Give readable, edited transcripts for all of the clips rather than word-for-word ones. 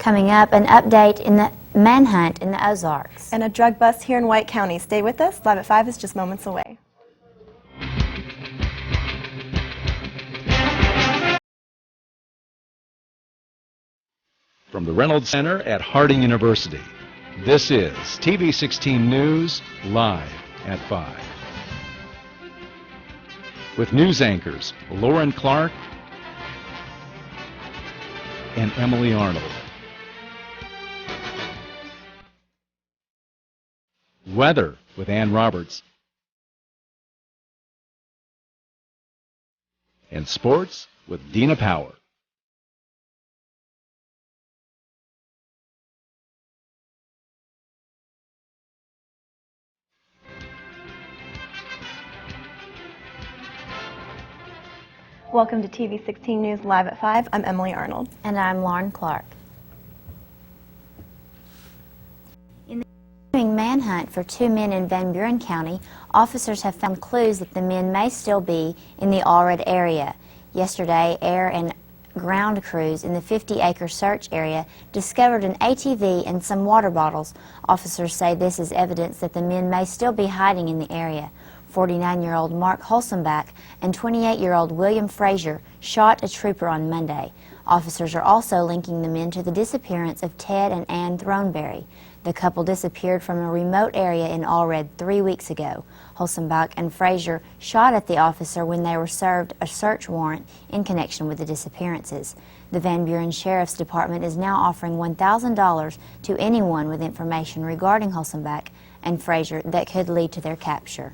Coming up, an update in the manhunt in the Ozarks. And a drug bust here in White County. Stay with us. Live at 5 is just moments away. From the Reynolds Center at Harding University, this is TV 16 News live at 5. With news anchors Lauren Clark and Emily Arnold. Weather with Ann Roberts. And sports with Dina Power. Welcome to TV 16 News Live at 5. I'm Emily Arnold. And I'm Lauren Clark. In the continuing manhunt for two men in Van Buren County, officers have found clues that the men may still be in the Allred area. Yesterday, air and ground crews in the 50-acre search area discovered an ATV and some water bottles. Officers say this is evidence that the men may still be hiding in the area. 49-year-old Mark Holsenbach and 28-year-old William Frazier shot a trooper on Monday. Officers are also linking the men to the disappearance of Ted and Ann Throneberry. The couple disappeared from a remote area in Allred 3 weeks ago. Holsenbach and Frazier shot at the officer when they were served a search warrant in connection with the disappearances. The Van Buren Sheriff's Department is now offering $1,000 to anyone with information regarding Holsenbach and Frazier that could lead to their capture.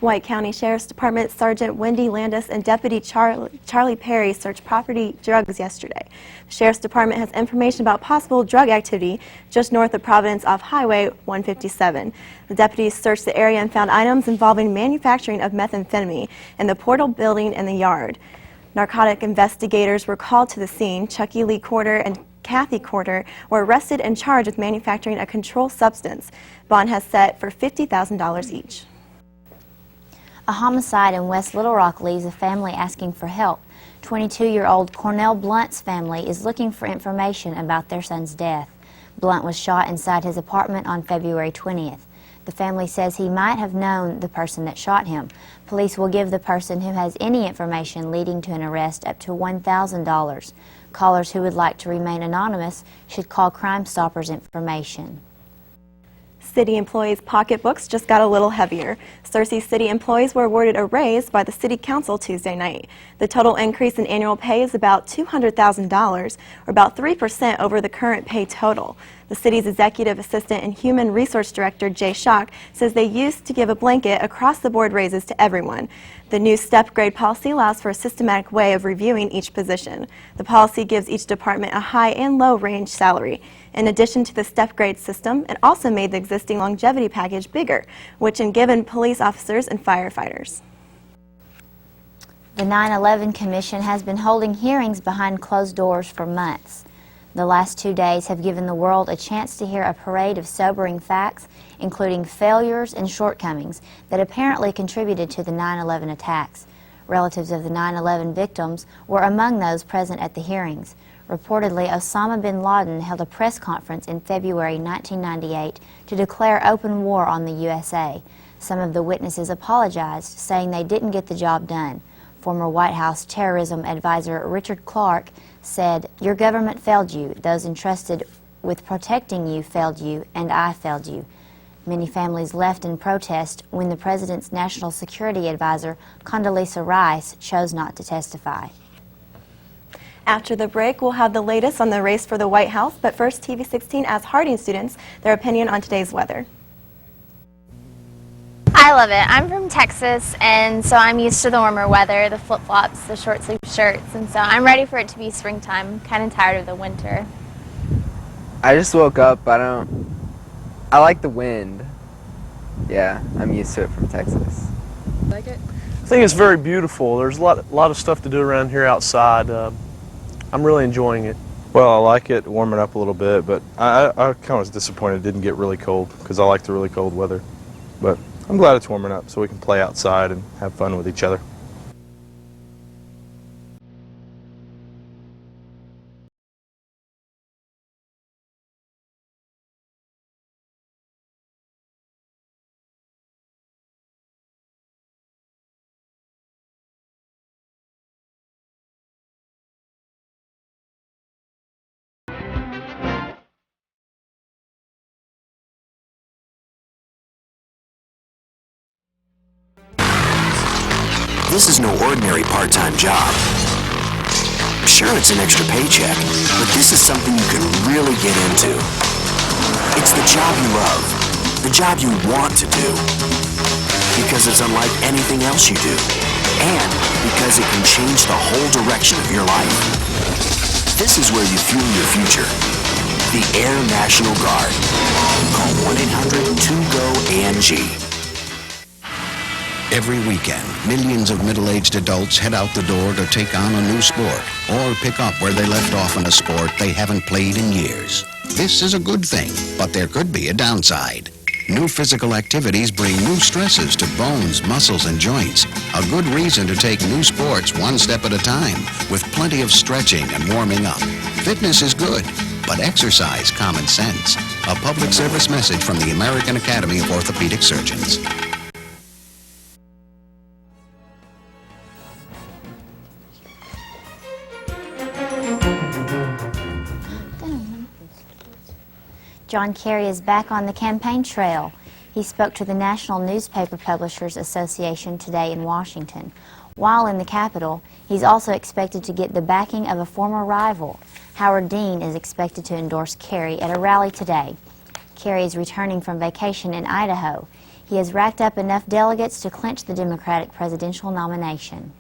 White County Sheriff's Department Sergeant Wendy Landis and Deputy Charlie Perry searched property drugs yesterday. The Sheriff's Department has information about possible drug activity just north of Providence off Highway 157. The deputies searched the area and found items involving manufacturing of methamphetamine in the Portal building and the yard. Narcotic investigators were called to the scene. Chucky Lee Corder and Kathy Corder were arrested and charged with manufacturing a controlled substance. Bond has set for $50,000 each. A homicide in West Little Rock leaves a family asking for help. 22-year-old Cornell Blunt's family is looking for information about their son's death. Blunt was shot inside his apartment on February 20th. The family says he might have known the person that shot him. Police will give the person who has any information leading to an arrest up to $1,000. Callers who would like to remain anonymous should call Crime Stoppers information. City employees' pocketbooks just got a little heavier. Searcy City employees were awarded a raise by the City Council Tuesday night. The total increase in annual pay is about $200,000, or about 3% over the current pay total. The city's executive assistant and human resource director, Jay Schock, says they used to give a blanket across-the-board raises to everyone. The new step grade policy allows for a systematic way of reviewing each position. The policy gives each department a high and low range salary. In addition to the step grade system, it also made the existing longevity package bigger, which has given police officers and firefighters. The 9/11 Commission has been holding hearings behind closed doors for months. The last 2 days have given the world a chance to hear a parade of sobering facts, including failures and shortcomings that apparently contributed to the 9/11 attacks. Relatives of the 9/11 victims were among those present at the hearings. Reportedly, Osama bin Laden held a press conference in February 1998 to declare open war on the USA. Some of the witnesses apologized, saying they didn't get the job done. Former White House terrorism advisor Richard Clarke said, "Your government failed you, those entrusted with protecting you failed you, and I failed you." Many families left in protest when the president's national security advisor, Condoleezza Rice, chose not to testify. After the break, we'll have the latest on the race for the White House, but first, TV 16 asks Harding students their opinion on today's weather. I love it. I'm from Texas, and so I'm used to the warmer weather, the flip-flops, the short-sleeve shirts, and so I'm ready for it to be springtime. I'm kind of tired of the winter. I just woke up. I like the wind. Yeah, I'm used to it from Texas. Like it? I think it's very beautiful. There's a lot of stuff to do around here outside. I'm really enjoying it. Well, I like it warming up a little bit, but I kind of was disappointed it didn't get really cold because I like the really cold weather. But I'm glad it's warming up so we can play outside and have fun with each other. This is no ordinary part-time job. Sure, it's an extra paycheck, but this is something you can really get into. It's the job you love, the job you want to do, because it's unlike anything else you do, and because it can change the whole direction of your life. This is where you fuel your future. The Air National Guard. Call 1-800-2GO-ANG. Every weekend, millions of middle-aged adults head out the door to take on a new sport or pick up where they left off in a sport they haven't played in years. This is a good thing, but there could be a downside. New physical activities bring new stresses to bones, muscles, and joints. A good reason to take new sports one step at a time with plenty of stretching and warming up. Fitness is good, but exercise common sense. A public service message from the American Academy of Orthopedic Surgeons. John Kerry is back on the campaign trail. He spoke to the National Newspaper Publishers Association today in Washington. While in the Capitol, he's also expected to get the backing of a former rival. Howard Dean is expected to endorse Kerry at a rally today. Kerry is returning from vacation in Idaho. He has racked up enough delegates to clinch the Democratic presidential nomination.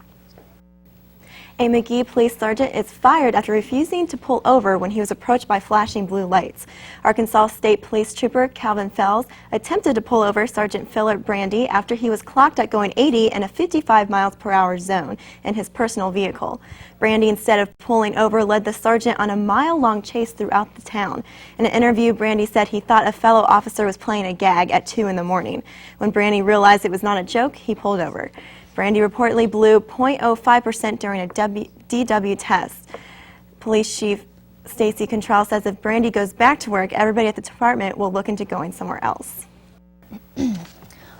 A McGee police sergeant is fired after refusing to pull over when he was approached by flashing blue lights. Arkansas State Police Trooper Calvin Fells attempted to pull over Sergeant Philip Brandy after he was clocked at going 80 in a 55 miles per hour zone in his personal vehicle. Brandy, instead of pulling over, led the sergeant on a mile-long chase throughout the town. In an interview, Brandy said he thought a fellow officer was playing a gag at 2 in the morning. When Brandy realized it was not a joke, he pulled over. Brandy reportedly blew 0.05% during a DW test. Police Chief Stacy Contrell says if Brandy goes back to work, everybody at the department will look into going somewhere else.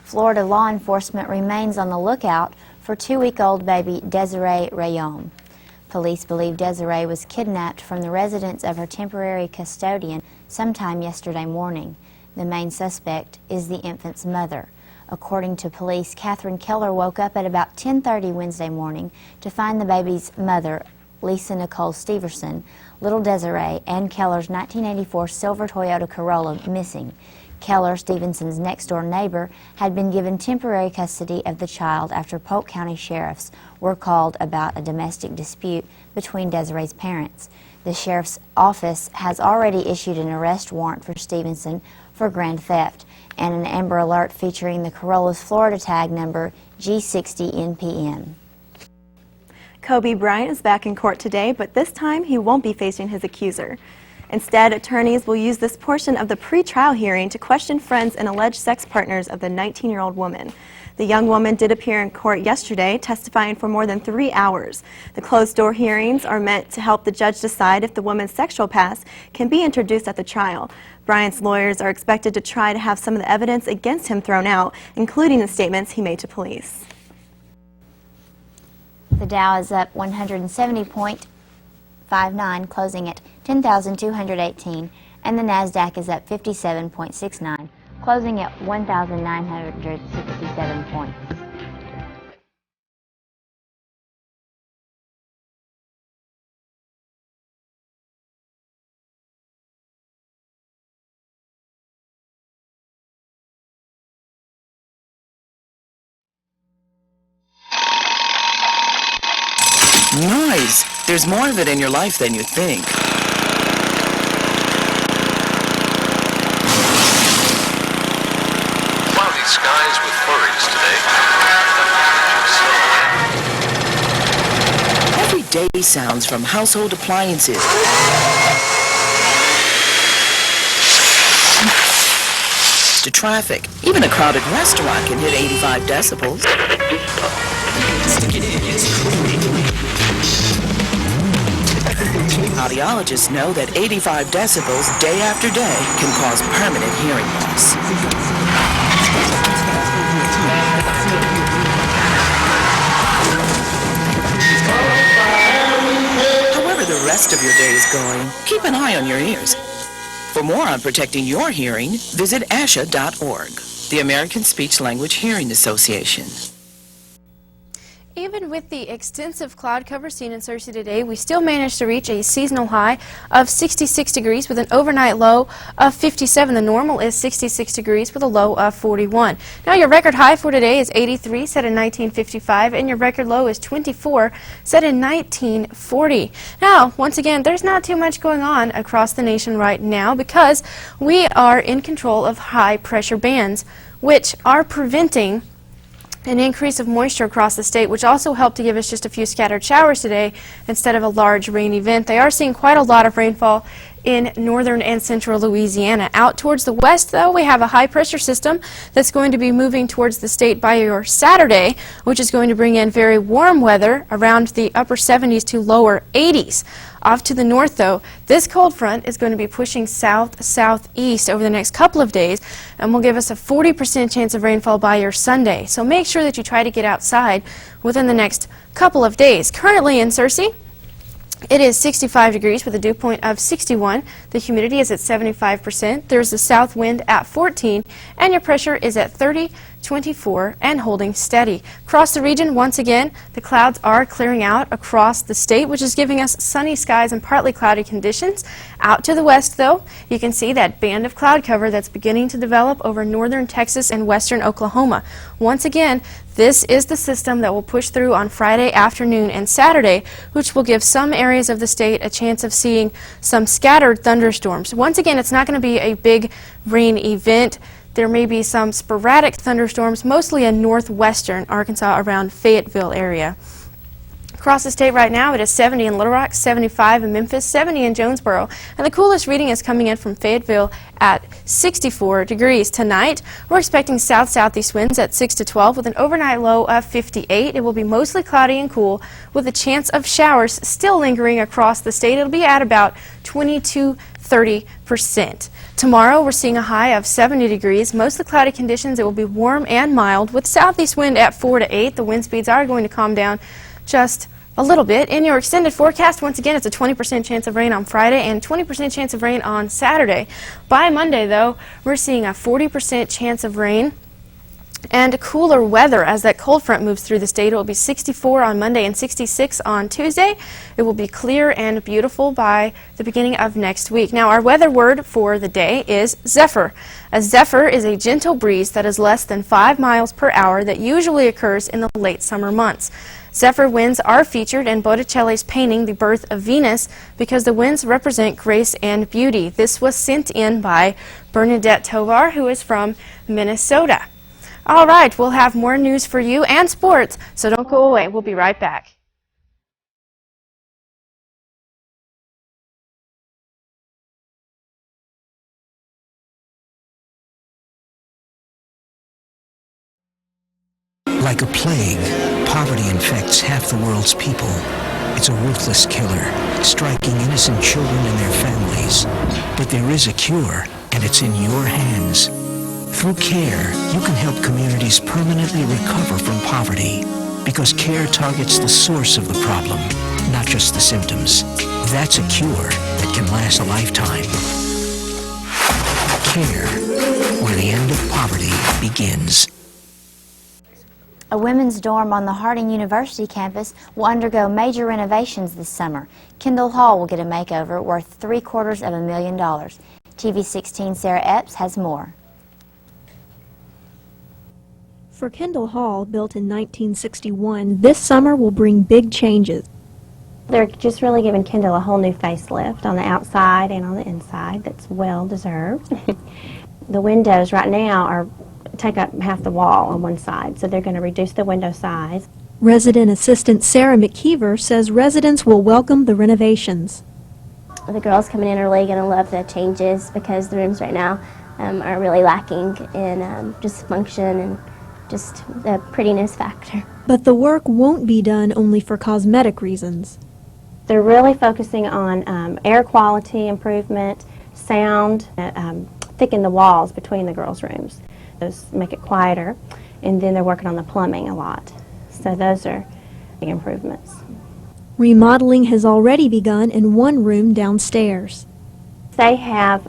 Florida law enforcement remains on the lookout for 2-week-old baby Desiree Rayon. Police believe Desiree was kidnapped from the residence of her temporary custodian sometime yesterday morning. The main suspect is the infant's mother. According to police, Catherine Keller woke up at about 10:30 Wednesday morning to find the baby's mother, Lisa Nicole Steverson, little Desiree, and Keller's 1984 silver Toyota Corolla missing. Keller, Stevenson's next-door neighbor, had been given temporary custody of the child after Polk County sheriffs were called about a domestic dispute between Desiree's parents. The sheriff's office has already issued an arrest warrant for Stevenson for grand theft and an Amber Alert featuring the Corolla's Florida tag number G60NPM. Kobe Bryant is back in court today, but this time he won't be facing his accuser. Instead, attorneys will use this portion of the pre-trial hearing to question friends and alleged sex partners of the 19-year-old woman. The young woman did appear in court yesterday, testifying for more than 3 hours. The closed-door hearings are meant to help the judge decide if the woman's sexual past can be introduced at the trial. Bryant's lawyers are expected to try to have some of the evidence against him thrown out, including the statements he made to police. The Dow is up 170.59, closing at 10,218, and the NASDAQ is up 57.69, closing at 1,967 points. Nice! There's more of it in your life than you think. Cloudy skies with flurries today. Everyday sounds from household appliances to traffic. Even a crowded restaurant can hit 85 decibels. Audiologists know that 85 decibels day after day can cause permanent hearing loss. However the rest of your day is going, keep an eye on your ears. For more on protecting your hearing, visit ASHA.org, the American Speech Language Hearing Association. Even with the extensive cloud cover seen in Searcy today, we still managed to reach a seasonal high of 66 degrees with an overnight low of 57. The normal is 66 degrees with a low of 41. Now your record high for today is 83, set in 1955, and your record low is 24, set in 1940. Now, once again, there's not too much going on across the nation right now because we are in control of high pressure bands, which are preventing an increase of moisture across the state, which also helped to give us just a few scattered showers today instead of a large rain event. They are seeing quite a lot of rainfall in northern and central Louisiana. Out towards the west, though, we have a high pressure system that's going to be moving towards the state by your Saturday, which is going to bring in very warm weather around the upper 70s to lower 80s. Off to the north, though, this cold front is going to be pushing south-southeast over the next couple of days and will give us a 40% chance of rainfall by your Sunday. So make sure that you try to get outside within the next couple of days. Currently in Searcy, it is 65 degrees with a dew point of 61. The humidity is at 75%. There's a south wind at 14, and your pressure is at 30, 24, and holding steady. Across the region, once again, the clouds are clearing out across the state, which is giving us sunny skies and partly cloudy conditions. Out to the west, though, you can see that band of cloud cover that's beginning to develop over northern Texas and western Oklahoma. Once again, this is the system that will push through on Friday afternoon and Saturday, which will give some areas of the state a chance of seeing some scattered thunderstorms. Once again, it's not going to be a big rain event. There may be some sporadic thunderstorms, mostly in northwestern Arkansas around Fayetteville area. Across the state right now, it is 70 in Little Rock, 75 in Memphis, 70 in Jonesboro, and the coolest reading is coming in from Fayetteville at 64 degrees. Tonight, we're expecting south-southeast winds at 6 to 12 with an overnight low of 58. It will be mostly cloudy and cool with a chance of showers still lingering across the state. It'll be at about 20–30%. Tomorrow, we're seeing a high of 70 degrees. Mostly cloudy conditions. It will be warm and mild with southeast wind at 4 to 8. The wind speeds are going to calm down just a little bit. In your extended forecast, once again, it's a 20% chance of rain on Friday and 20% chance of rain on Saturday. By Monday, though, we're seeing a 40% chance of rain and cooler weather as that cold front moves through the state. It will be 64 on Monday and 66 on Tuesday. It will be clear and beautiful by the beginning of next week. Now, our weather word for the day is zephyr. A zephyr is a gentle breeze that is less than 5 miles per hour that usually occurs in the late summer months. Zephyr winds are featured in Botticelli's painting The Birth of Venus because the winds represent grace and beauty. This was sent in by Bernadette Tovar, who is from Minnesota. All right, we'll have more news for you and sports, so don't go away. We'll be right back. Like a plague, poverty infects half the world's people. It's a ruthless killer, striking innocent children and their families. But there is a cure, and it's in your hands. Through CARE, you can help communities permanently recover from poverty, because CARE targets the source of the problem, not just the symptoms. That's a cure that can last a lifetime. CARE, where the end of poverty begins. A women's dorm on the Harding University campus will undergo major renovations this summer. Kendall Hall will get a makeover worth $750,000. TV 16's Sarah Epps has more. For Kendall Hall, built in 1961, this summer will bring big changes. They're just really giving Kendall a whole new facelift on the outside and on the inside. That's well deserved. The windows right now take up half the wall on one side, so they're going to reduce the window size. Resident assistant Sarah McKeever says residents will welcome the renovations. The girls coming in are really going to love the changes because the rooms right now are really lacking in just function and just the prettiness factor. But the work won't be done only for cosmetic reasons. They're really focusing on air quality improvement, sound, thicken the walls between the girls' rooms. Those make it quieter, and then they're working on the plumbing a lot. So those are big improvements. Remodeling has already begun in one room downstairs. They have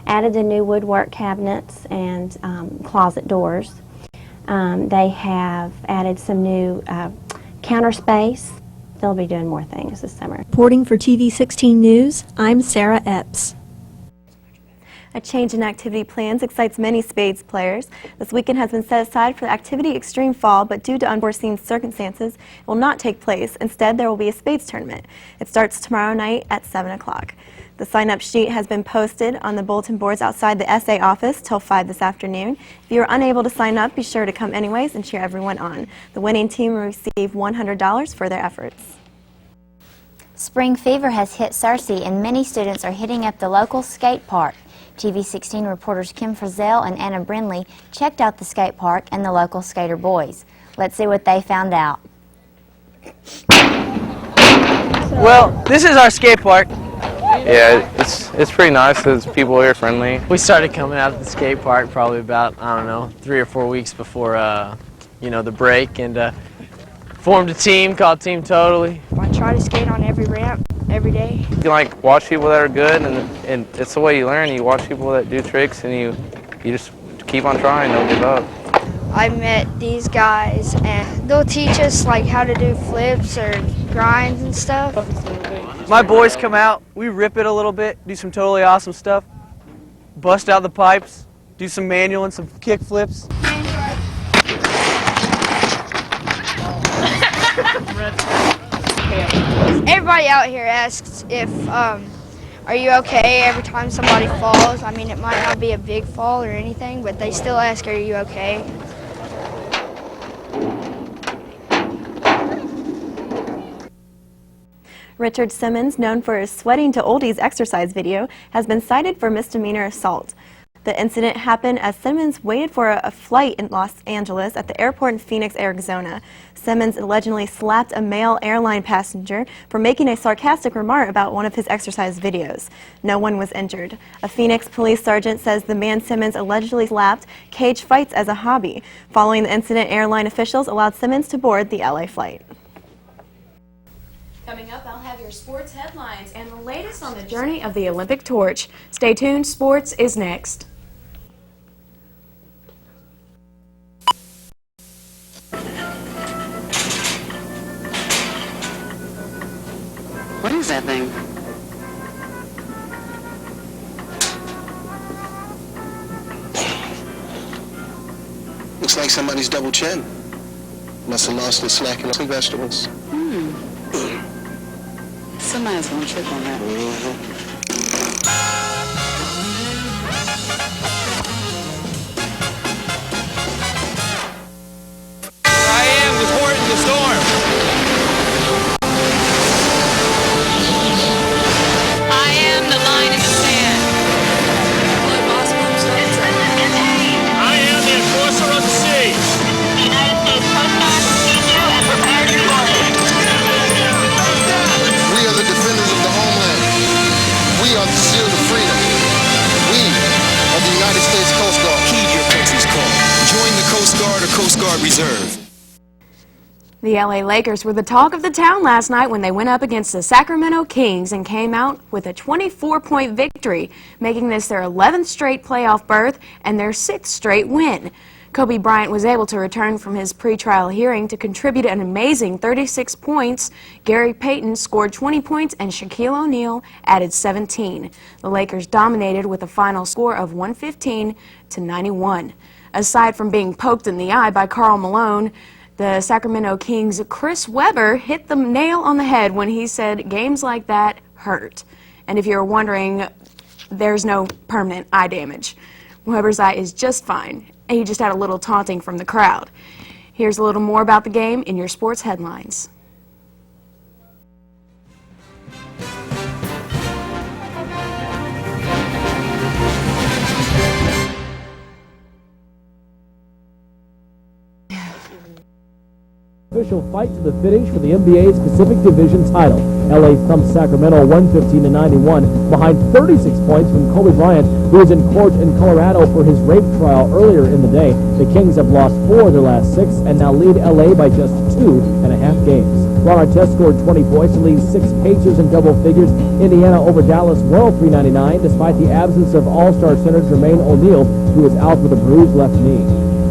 added the new woodwork cabinets and closet doors. They have added some new counter space. They'll be doing more things this summer. Reporting for TV16 News, I'm Sarah Epps. A change in activity plans excites many spades players. This weekend has been set aside for the Activity Extreme Fall, but due to unforeseen circumstances, it will not take place. Instead, there will be a spades tournament. It starts tomorrow night at 7 o'clock. The sign-up sheet has been posted on the bulletin boards outside the SA office till 5 this afternoon. If you are unable to sign up, be sure to come anyways and cheer everyone on. The winning team will receive $100 for their efforts. Spring fever has hit Searcy, and many students are hitting up the local skate park. TV16 reporters Kim Frizzell and Anna Brindley checked out the skate park and the local skater boys. Let's see what they found out. Well, this is our skate park. Yeah, it's pretty nice. There's people here friendly. We started coming out to the skate park probably about, I don't know, 3 or 4 weeks before, the break, and formed a team called Team Totally. I try to skate on every ramp every day. You can watch people that are good, and it's the way you learn. You watch people that do tricks, and you just keep on trying. Don't give up. I met these guys, and they'll teach us how to do flips or grinds and stuff. My boys come out, we rip it a little bit, do some totally awesome stuff, bust out the pipes, do some manual and some kick flips. Everybody out here asks if, are you okay every time somebody falls? I mean, it might not be a big fall or anything, but they still ask, are you okay? Richard Simmons, known for his Sweating to Oldies exercise video, has been cited for misdemeanor assault. The incident happened as Simmons waited for a flight in Los Angeles at the airport in Phoenix, Arizona. Simmons allegedly slapped a male airline passenger for making a sarcastic remark about one of his exercise videos. No one was injured. A Phoenix police sergeant says the man Simmons allegedly slapped cage fights as a hobby. Following the incident, airline officials allowed Simmons to board the LA flight. Coming up, I'll have your sports headlines and the latest on the journey of the Olympic torch. Stay tuned, sports is next. What is that thing? Looks like somebody's double chin. Must have lost the slack in some vegetables. Somebody's gonna trip on that. I am with Horton the Storm. I am the line in the sand. I am the enforcer of the sea. The United States Coast Guard will meet you and prepare to board. We are the defenders of the homeland. We are the seal of freedom. We are the United States Coast Guard. Heed your country's call. Join the Coast Guard or Coast Guard Reserve. The LA Lakers were the talk of the town last night when they went up against the Sacramento Kings and came out with a 24-point victory, making this their 11th straight playoff berth and their 6th straight win. Kobe Bryant was able to return from his pretrial hearing to contribute an amazing 36 points. Gary Payton scored 20 points and Shaquille O'Neal added 17. The Lakers dominated with a final score of 115-91. Aside from being poked in the eye by Karl Malone, the Sacramento Kings' Chris Webber hit the nail on the head when he said games like that hurt. And if you're wondering, there's no permanent eye damage. Webber's eye is just fine. He just had a little taunting from the crowd. Here's a little more about the game in your sports headlines. Official fight to the finish for the NBA's Pacific Division title. LA thumped Sacramento 115-91 behind 36 points from Kobe Bryant, who was in court in Colorado for his rape trial earlier in the day. The Kings have lost 4 of their last 6 and now lead LA by just 2.5 games. Ron Artest scored 20 points to lead 6 Pacers in double figures. Indiana over Dallas 103-99 despite the absence of All-Star center Jermaine O'Neal, who is out with a bruised left knee.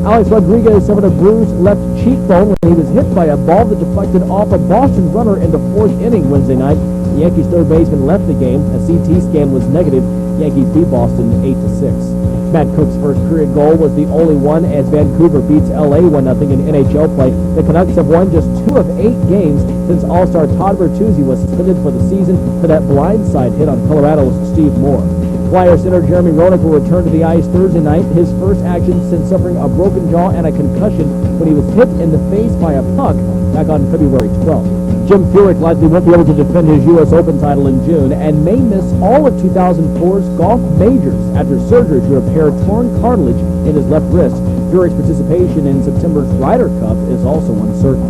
Alex Rodriguez suffered a bruised left cheekbone when he was hit by a ball that deflected off a Boston runner in the fourth inning Wednesday night. The Yankees third baseman left the game. A CT scan was negative. Yankees beat Boston 8-6. Matt Cook's first career goal was the only one as Vancouver beats LA 1-0 in NHL play. The Canucks have won just 2 of 8 games since All-Star Todd Bertuzzi was suspended for the season for that blindside hit on Colorado's Steve Moore. Flyer center Jeremy Roenick will return to the ice Thursday night, his first action since suffering a broken jaw and a concussion when he was hit in the face by a puck back on February 12th. Jim Furyk likely won't be able to defend his U.S. Open title in June and may miss all of 2004's golf majors after surgery to repair torn cartilage in his left wrist. Furyk's participation in September's Ryder Cup is also uncertain.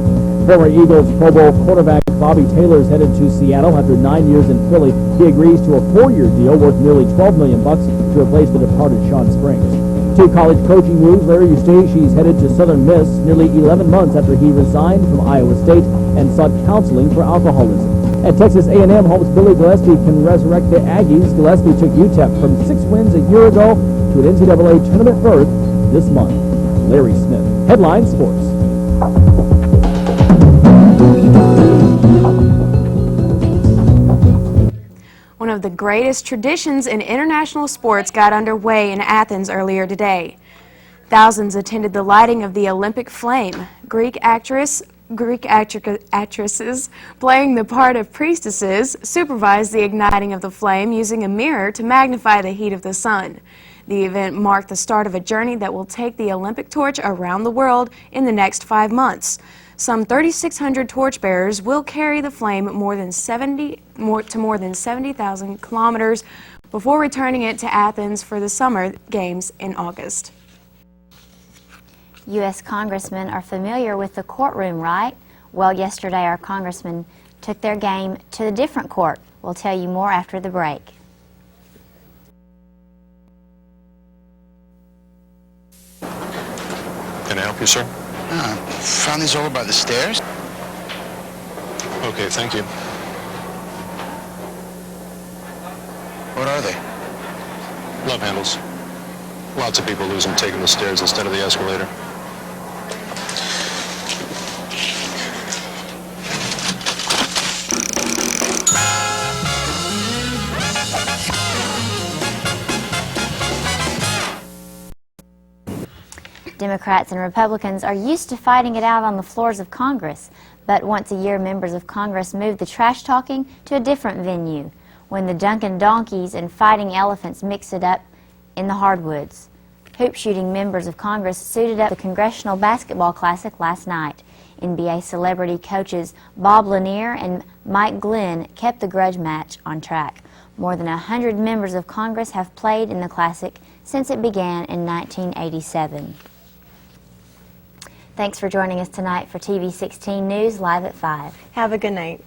Former Eagles Pro Bowl quarterback Bobby Taylor is headed to Seattle after 9 years in Philly. He agrees to a 4-year deal worth nearly $12 million to replace the departed Sean Springs. 2 college coaching moves. Larry Eustachy is headed to Southern Miss nearly 11 months after he resigned from Iowa State and sought counseling for alcoholism. At Texas A&M, hopes Billy Gillispie can resurrect the Aggies. Gillespie took UTEP from 6 wins a year ago to an NCAA tournament berth this month. Larry Smith. Headline Sports. One of the greatest traditions in international sports got underway in Athens earlier today. Thousands attended the lighting of the Olympic flame. Greek actresses playing the part of priestesses supervised the igniting of the flame using a mirror to magnify the heat of the sun. The event marked the start of a journey that will take the Olympic torch around the world in the next 5 months. Some 3,600 torchbearers will carry the flame more than 70,000 kilometers before returning it to Athens for the Summer Games in August. U.S. congressmen are familiar with the courtroom, right? Well, yesterday our congressmen took their game to a different court. We'll tell you more after the break. Can I help you, sir? Found these over by the stairs. Okay, thank you. What are they? Love handles. Lots of people lose them taking the stairs instead of the escalator. Democrats and Republicans are used to fighting it out on the floors of Congress, but once a year members of Congress move the trash talking to a different venue, when the Dunkin' Donkeys and Fighting Elephants mix it up in the hardwoods. Hoop shooting members of Congress suited up the Congressional Basketball Classic last night. NBA celebrity coaches Bob Lanier and Mike Glenn kept the grudge match on track. More than 100 members of Congress have played in the Classic since it began in 1987. Thanks for joining us tonight for TV 16 News, live at 5. Have a good night.